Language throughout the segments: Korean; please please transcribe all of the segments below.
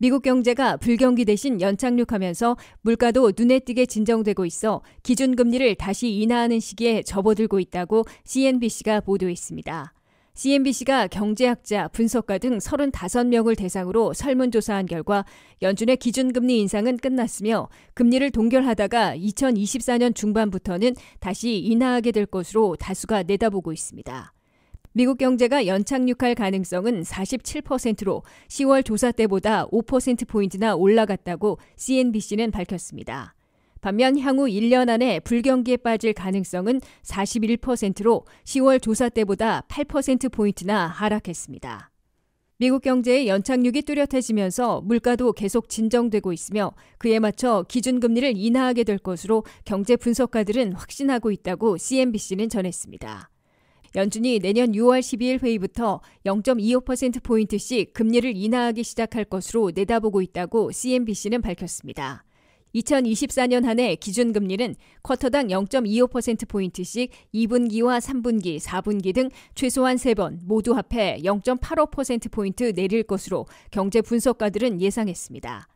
미국 경제가 불경기 대신 연착륙하면서 물가도 눈에 띄게 진정되고 있어 기준금리를 다시 인하하는 시기에 접어들고 있다고 CNBC가 보도했습니다. CNBC가 경제학자, 분석가 등 35명을 대상으로 설문조사한 결과 연준의 기준금리 인상은 끝났으며 금리를 동결하다가 2024년 중반부터는 다시 인하하게 될 것으로 다수가 내다보고 있습니다. 미국 경제가 연착륙할 가능성은 47%로 10월 조사 때보다 5%포인트나 올라갔다고 CNBC는 밝혔습니다. 반면 향후 1년 안에 불경기에 빠질 가능성은 41%로 10월 조사 때보다 8%포인트나 하락했습니다. 미국 경제의 연착륙이 뚜렷해지면서 물가도 계속 진정되고 있으며 그에 맞춰 기준금리를 인하하게 될 것으로 경제 분석가들은 확신하고 있다고 CNBC는 전했습니다. 연준이 내년 6월 12일 회의부터 0.25%포인트씩 금리를 인하하기 시작할 것으로 내다보고 있다고 CNBC는 밝혔습니다. 2024년 한 해 기준금리는 쿼터당 0.25%포인트씩 2분기와 3분기, 4분기 등 최소한 3번 모두 합해 0.85%포인트 내릴 것으로 경제 분석가들은 예상했습니다.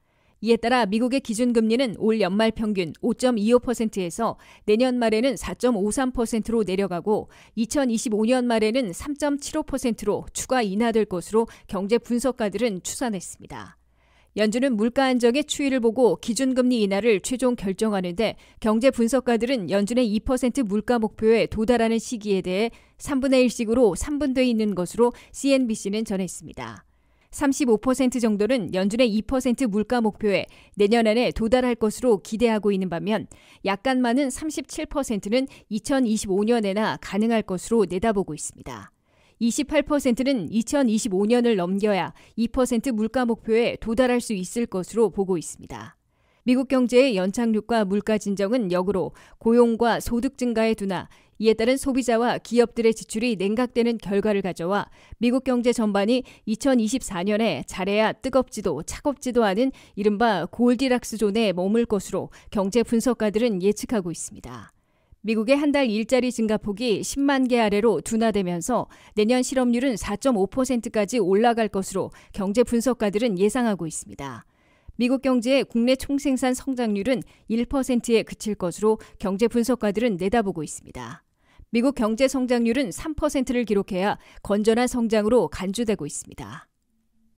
이에 따라 미국의 기준금리는 올 연말 평균 5.25%에서 내년 말에는 4.53%로 내려가고 2025년 말에는 3.75%로 추가 인하될 것으로 경제 분석가들은 추산했습니다. 연준은 물가 안정의 추이를 보고 기준금리 인하를 최종 결정하는데 경제 분석가들은 연준의 2% 물가 목표에 도달하는 시기에 대해 3분의 1씩으로 3분돼 있는 것으로 CNBC는 전했습니다. 35% 정도는 연준의 2% 물가 목표에 내년 안에 도달할 것으로 기대하고 있는 반면 약간 많은 37%는 2025년에나 가능할 것으로 내다보고 있습니다. 28%는 2025년을 넘겨야 2% 물가 목표에 도달할 수 있을 것으로 보고 있습니다. 미국 경제의 연착륙과 물가 진정은 역으로 고용과 소득 증가의 둔화, 이에 따른 소비자와 기업들의 지출이 냉각되는 결과를 가져와 미국 경제 전반이 2024년에 잘해야 뜨겁지도 차갑지도 않은 이른바 골디락스 존에 머물 것으로 경제 분석가들은 예측하고 있습니다. 미국의 한 달 일자리 증가폭이 10만 개 아래로 둔화되면서 내년 실업률은 4.5%까지 올라갈 것으로 경제 분석가들은 예상하고 있습니다. 미국 경제의 국내 총생산 성장률은 1%에 그칠 것으로 경제 분석가들은 내다보고 있습니다. 미국 경제 성장률은 3%를 기록해야 건전한 성장으로 간주되고 있습니다.